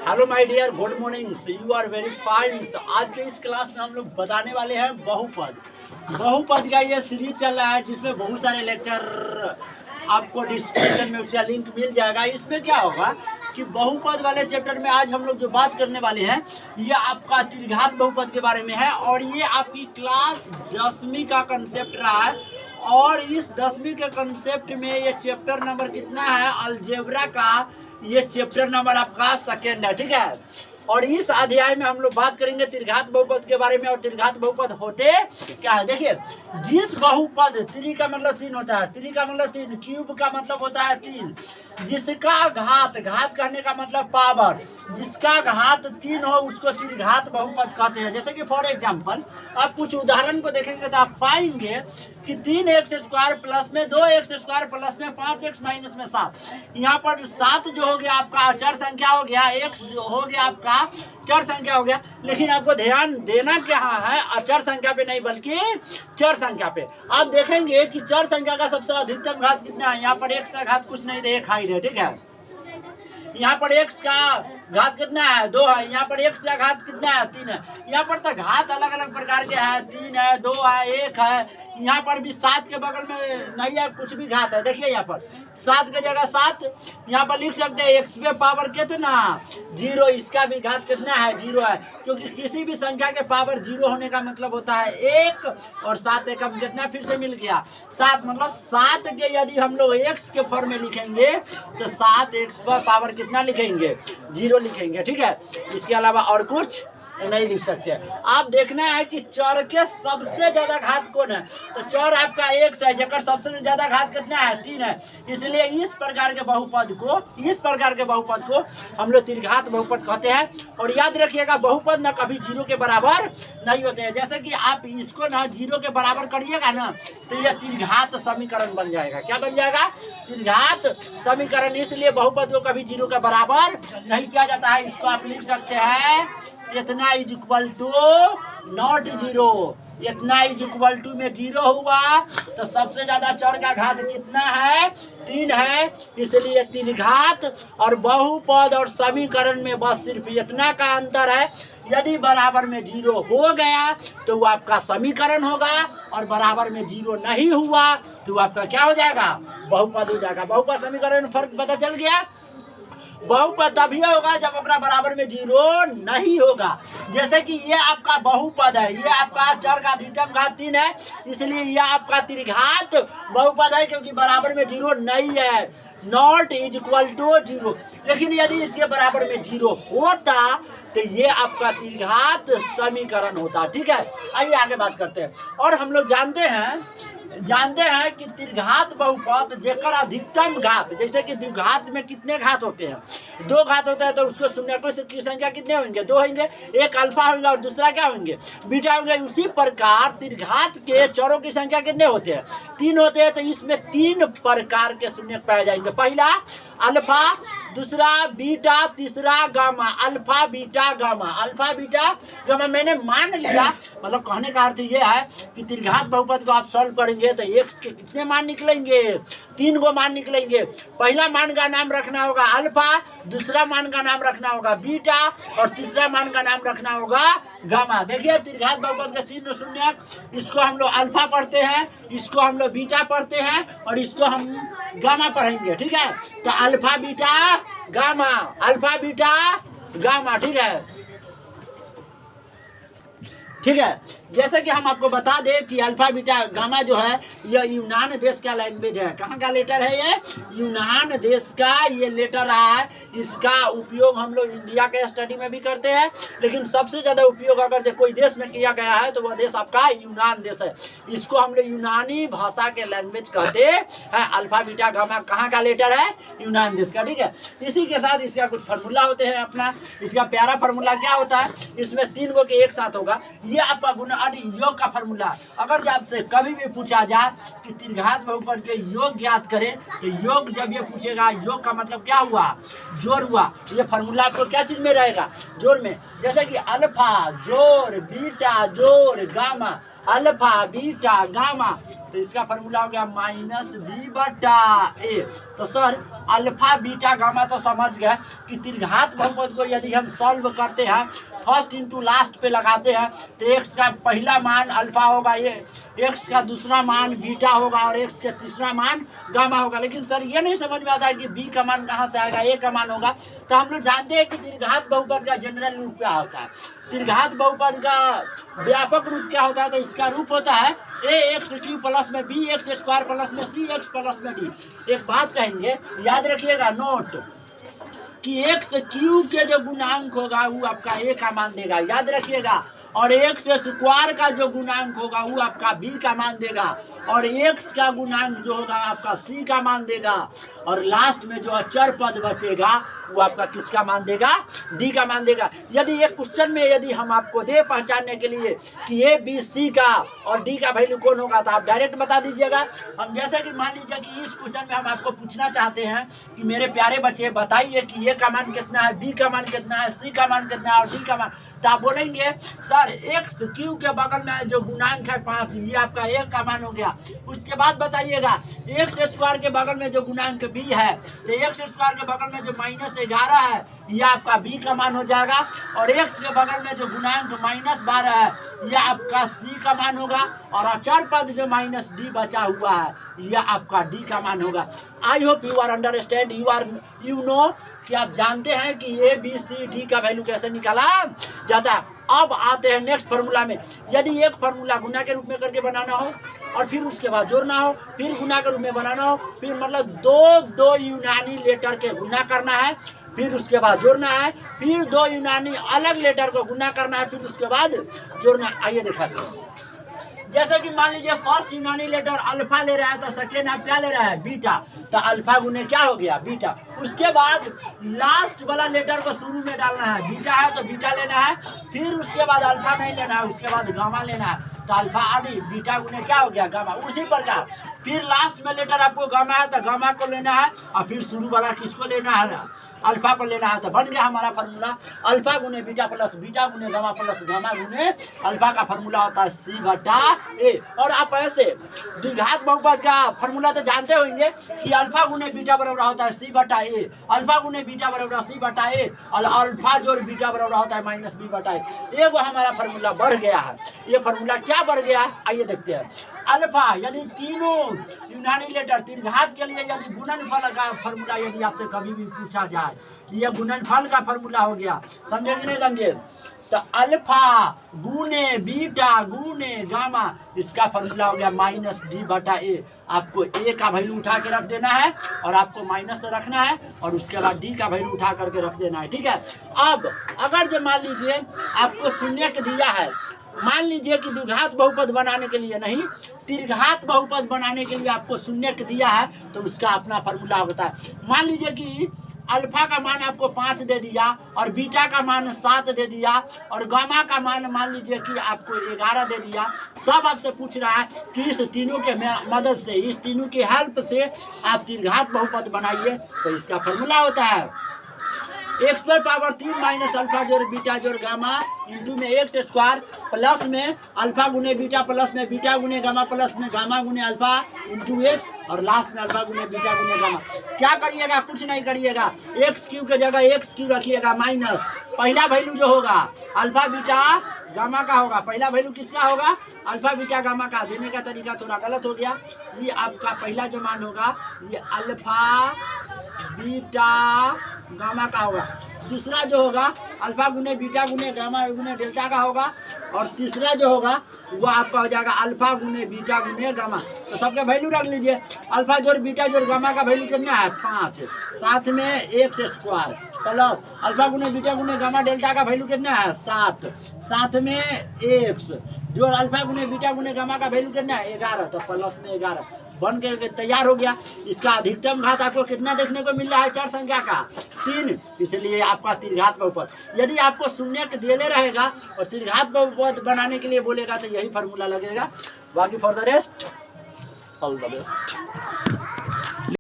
Hello my dear, good morning, you are very fine. आज के इस क्लास में हम लोग बताने वाले हैं बहुपद का ये सीरीज चल रहा है जिसमें बहुत सारे लेक्चर आपको डिस्क्रिप्शन में उसका लिंक मिल जाएगा। इसमें क्या होगा कि बहुपद वाले चैप्टर में आज हम लोग जो बात करने वाले हैं ये आपका त्रिघात बहुपद के बारे में है और ये आपकी क्लास 10वीं का कंसेप्ट रहा है। और इस 10वीं के कंसेप्ट में ये चैप्टर नंबर कितना है, अलजेब्रा का ये चैप्टर नंबर आपका सेकेंड है, ठीक है। और इस अध्याय में हम लोग बात करेंगे त्रिघात बहुपद के बारे में। और त्रिघात बहुपद होते क्या है, देखिए, जिस बहुपद त्रि का मतलब 3 होता है, त्रि का मतलब 3, क्यूब का मतलब होता है 3, जिसका घात कहने का मतलब पावर, जिसका घात 3 हो उसको त्रिघात बहुपद कहते हैं। जैसे कि फॉर एग्जाम्पल आप कुछ उदाहरण को देखेंगे तो आप पाएंगे कि 3x² प्लस में 2x² प्लस में 5x माइनस में 7। यहाँ पर 7 जो हो गया आपका चर संख्या हो गया, x जो हो गया आपका चर संख्या हो गया। लेकिन आपको ध्यान देना क्या है, अचर संख्या पे नहीं बल्कि चर संख्या पे। आप देखेंगे कि चर संख्या का सबसे अधिकतम घात कितना है। यहाँ पर x का घात कुछ नहीं, 1 हाइट है, ठीक है। यहाँ पर x का घात कितना है, 2 है। यहाँ पर x का घात कितना है, 3 है। यहाँ पर तो घात अलग अलग प्रकार के हैं, 3 है, 2 है, 1 है। यहाँ पर भी 7 के बगल में नहीं है, कुछ भी घात है। देखिए यहाँ पर 7 की जगह 7, यहाँ पर लिख सकते हैं x पे पावर कितना 0, इसका भी घात कितना है, 0 है। क्योंकि किसी भी संख्या के पावर 0 होने का मतलब होता है 1 और 7 एक कितना फिर से मिल गया 7। मतलब 7 के यदि हम लोग x के फॉर्म में लिखेंगे तो 7x पर पावर कितना लिखेंगे, 0 लिखेंगे, ठीक है। इसके अलावा और कुछ नहीं लिख सकते। आप देखना है कि चर के सबसे ज्यादा घात कौन है, तो चर आपका x है जेकर सबसे ज्यादा घात कितना है, 3 है। इसलिए इस प्रकार के बहुपद को हम लोग त्रिघात बहुपद कहते हैं। और याद रखिएगा बहुपद ना कभी 0 के बराबर नहीं होते हैं। जैसे कि आप इसको ना 0 के बराबर करिएगा ना तो यह त्रिघात समीकरण बन जाएगा। क्या बन जाएगा, त्रिघात समीकरण। इसलिए बहुपद को कभी 0 के बराबर नहीं किया जाता है। इसको आप लिख सकते हैं इतना इज इक्वल टू नॉट 0। इतना इज इक्वल टू में 0 हुआ तो सबसे ज्यादा चर का घात कितना है, 3 है। इसलिए त्रिघात और बहुपद और समीकरण में बस सिर्फ इतना का अंतर है। यदि बराबर में 0 हो गया तो वो आपका समीकरण होगा और बराबर में 0 नहीं हुआ तो वो आपका क्या हो जाएगा, बहुपद हो जाएगा। बहुपद समीकरण में फर्क पता चल गया। बहुपद तभी होगा जब ओकरा बराबर में 0 नहीं होगा। जैसे कि ये आपका बहुपद है, ये आपका चर का अधिकतम घात 3 है, इसलिए यह आपका त्रिघात बहुपद है क्योंकि बराबर में 0 नहीं है, नॉट इज इक्वल टू 0। लेकिन यदि इसके बराबर में 0 होता तो ये आपका त्रिघात समीकरण होता, ठीक है। आइए आगे बात करते हैं। और हम लोग जानते हैं कि त्रिघात बहुपद जेकर अधिकतम घात, जैसे कि द्विघात में कितने घात होते हैं, 2 घात होता है तो उसको शून्यकों की संख्या कितने होंगे, 2 होंगे। एक अल्फा होगा और दूसरा क्या होंगे, बीटा होंगे। उसी प्रकार त्रिघात के चरों की संख्या कितने होते हैं, 3 होते हैं। तो इसमें 3 प्रकार के शून्य पाए जाएंगे। पहला अल्फा, दूसरा बीटा, तीसरा gamma. Alpha beta gamma, alpha beta gamma. मैंने मान लिया, मतलब कहने का अर्थ ये है कि त्रिघात बहुपद को आप सॉल्व करेंगे तो x के कितने मान निकलेंगे, 3 गो मान निकलेंगे। पहला मान का नाम रखना होगा अल्फा, दूसरा मान का नाम रखना होगा बीटा और तीसरा मान का नाम रखना होगा गामा। देखिए त्रिघात बहुपद के 3 शून्य, इसको हम लोग अल्फा पढ़ते हैं, इसको हम लोग बीटा पढ़ते हैं और इसको हम गामा पढ़ेंगे, ठीक है। तो alpha beta gamma, alpha beta gamma, ठीक है, ठीक है। जैसे कि हम आपको बता दें कि अल्फा बीटा गामा जो है यह यूनान देश का लैंग्वेज है। कहाँ का लेटर है ये, यूनान देश का ये लेटर रहा है। इसका उपयोग हम लोग इंडिया के स्टडी में भी करते हैं, लेकिन सबसे ज़्यादा उपयोग अगर जो कोई देश में किया गया है तो वह देश आपका यूनान देश है। इसको हम लोग यूनानी भाषा के लैंग्वेज कहते हैं। अल्फा बीटा गामा कहाँ का लेटर है, यूनान देश का, ठीक है। इसी के साथ इसका कुछ फार्मूला होते हैं अपना। इसका प्यारा फार्मूला क्या होता है, इसमें 3 गो के एक साथ होगा। ये आपका गुना योग का फार्मूला। अगर आपसे कभी भी पूछा जाए कि त्रिघात बहुपद के योग ज्ञात करें तो योग जब ये पूछेगा, योग का मतलब क्या हुआ, जोड़ हुआ। ये फार्मूला आपको क्या चीज में रहेगा, जोड़ में। जैसे कि अल्फा जोड़ बीटा जोड़ गामा, अल्फा बीटा गामा, तो इसका फॉर्मूला हो गया माइनस बी बटा ए। तो सर अल्फा बीटा गामा तो समझ गए कि त्रिघात बहुपद को यदि हम सॉल्व करते हैं फर्स्ट इंटू लास्ट पे लगाते हैं तो एक्स का पहला मान अल्फा होगा, ये एक्स का दूसरा मान बीटा होगा और एक्स का तीसरा मान गामा होगा। लेकिन सर ये नहीं समझ में आता है कि बी का मान कहाँ से आएगा, ए का मान होगा। तो हम लोग जानते हैं कि त्रिघात बहुपद का जनरल रूप क्या होता है, त्रिघात बहुपद का व्यापक रूप क्या होता है, तो इसका रूप होता है ए एक्स क्यू प्लस में बी एक्स स्क्वायर प्लस में सी एक्स प्लस में डी। एक बात कहेंगे, याद रखिएगा नोट, कि एक्स क्यू के जो गुणांक होगा वो आपका ए का मान देगा, याद रखिएगा। और एक्स स्क्वायर का जो गुणांक होगा वो आपका बी का मान देगा, और एक्स का गुणांक जो होगा आपका सी का मान देगा, और लास्ट में जो अचर पद बचेगा वो आपका किसका मान देगा, डी का मान देगा। यदि एक क्वेश्चन में यदि हम आपको दे पहचानने के लिए कि ए बी सी का और डी का वैल्यू कौन होगा तो आप डायरेक्ट बता दीजिएगा। हम जैसे कि मान लीजिए कि इस क्वेश्चन में हम आपको पूछना चाहते हैं कि मेरे प्यारे बच्चे बताइए कि ए का मान कितना है, बी का मान कितना है, सी का मान कितना है और डी का मान, तो आप बोलेंगे सर एक्स क्यू के बगल में जो गुणांक है 5, ये आपका ए का मान हो गया। उसके बाद बताइएगा एक्स स्क्वायर के बगल में जो गुणांक बी है, तो एक्स स्क्वायर के बगल में जो -11 है ये आपका बी का मान हो जाएगा, और एक्स के बगल में जो गुणांक -12 है ये आपका सी का मान होगा, और अचर पद जो -d बचा हुआ है ये आपका डी का मान होगा। I hope you are understand, you know कि आप जानते हैं कि ए बी सी डी का वैल्यू कैसे निकाला जाता है। अब आते हैं नेक्स्ट फार्मूला में। यदि एक फार्मूला गुना के रूप में करके बनाना हो और फिर उसके बाद जोड़ना हो, फिर गुना के रूप में बनाना हो, फिर मतलब दो यूनानी लेटर के गुना करना है, फिर उसके बाद जोड़ना है, फिर 2 यूनानी अलग लेटर को गुना करना है, फिर उसके बाद जोड़ना। आइए दिखाते हैं। जैसे कि मान लीजिए फर्स्ट यूनानी लेटर अल्फा ले रहा है तो सेकेंड आप क्या ले रहा है, बीटा, तो अल्फा गुने क्या हो गया, बीटा। उसके बाद लास्ट वाला लेटर को शुरू में डालना है, बीटा है तो बीटा लेना है, फिर उसके बाद अल्फा नहीं लेना है, उसके बाद गामा लेना है, तो अल्फा आदि बीटा गुने क्या हो गया, गामा। उसी प्रकार फिर लास्ट में लेटर आपको गामा है तो गामा को लेना है, और फिर शुरू वाला किसको लेना है, अल्फा को लेना है। तो बन गया हमारा फार्मूला अल्फा गुने बीटा प्लस बीटा गुने गामा प्लस गामा गुने अल्फा का फार्मूला होता है सी बटा ए। और आप ऐसे द्विघात बहुपद का फार्मूला तो जानते होंगे कि अल्फा गुने बीटा बराबर होता है सी बटा ए, अल्फा गुने बीटा बराबर सी बटा ए, और अल्फा जोड़ बीटा बराबर होता है माइनस बी बटा ए। ये वो हमारा फार्मूला बढ़ गया है। ये फार्मूला क्या बढ़ गया है, आइए देखते हैं। अल्फा यदि तीनों यूनानी लेटर त्रिघात के लिए यदि गुणनफल का फार्मूला यदि आपसे कभी भी पूछा जाए, ये गुणनफल का फार्मूला हो गया, समझे कि नहीं समझे। तो अल्फा गुने बीटा गुने गामा, इसका फार्मूला हो गया माइनस डी बटा ए। आपको ए का वैल्यू उठा के रख देना है और आपको माइनस रखना है, और उसके बाद डी का वैल्यू उठा करके रख देना है, ठीक है। अब अगर जो मान लीजिए आपको शून्य दिया है, मान लीजिए कि द्विघात बहुपद बनाने के लिए नहीं, त्रिघात बहुपद बनाने के लिए आपको शून्य दिया है, तो उसका अपना फार्मूला होता है। मान लीजिए कि अल्फा का मान आपको 5 दे दिया, और बीटा का मान 7 दे दिया, और गामा का मान लीजिए कि आपको 11 दे दिया, तब आपसे पूछ रहा है कि इस तीनों के मदद से, इस तीनों की हेल्प से आप त्रिघात बहुपद बनाइए। तो इसका फार्मूला होता है एक्स पर पावर 3 माइनस अल्फा जोड़ बीटा जोड़ गामा इंटू में एक्स स्क्वायर प्लस में अल्फा गुने बीटा प्लस में बीटा गुने गामा प्लस में गामा गुने अल्फा इंटू एक्स, और लास्ट में अल्फा गुने बीटा गुने गामा। क्या करिएगा, कुछ नहीं करिएगा, एक्स क्यू के जगह एक्स क्यू रखिएगा माइनस पहला वैल्यू जो होगा अल्फा बीटा गामा का होगा, पहला वैल्यू किसका होगा, अल्फा बीटा गामा का। देने का तरीका थोड़ा गलत हो गया, ये आपका पहला जो मान होगा ये अल्फा बीटा गामा का होगा, दूसरा जो होगा अल्फा गुने बीटा गुने गामा गुने डेल्टा का होगा, और तीसरा जो होगा वो आपका हो जाएगा अल्फा गुने बीटा गुने गामा। तो सबके वैल्यू रख लीजिए, अल्फा जोड़ बीटा जोड़ गामा का वैल्यू कितना है 5, साथ में एक्स स्क्वायर प्लस अल्फा गुने बीटा गुने गामा डेल्टा का वैल्यू कितना है 7, साथ में एक्स जोड़ अल्फा गुने बीटा गुने गामा का वैल्यू कितना है 11, तो प्लस में 11 बन के तैयार हो गया। इसका अधिकतम घात आपको कितना देखने को मिल रहा है, 4 संख्या का 3, इसलिए आपका त्रिघात बहुपद। यदि आपको शून्य देले रहेगा और त्रिघात बहुपद बनाने के लिए बोलेगा तो यही फार्मूला लगेगा। बाकी for the rest all the best.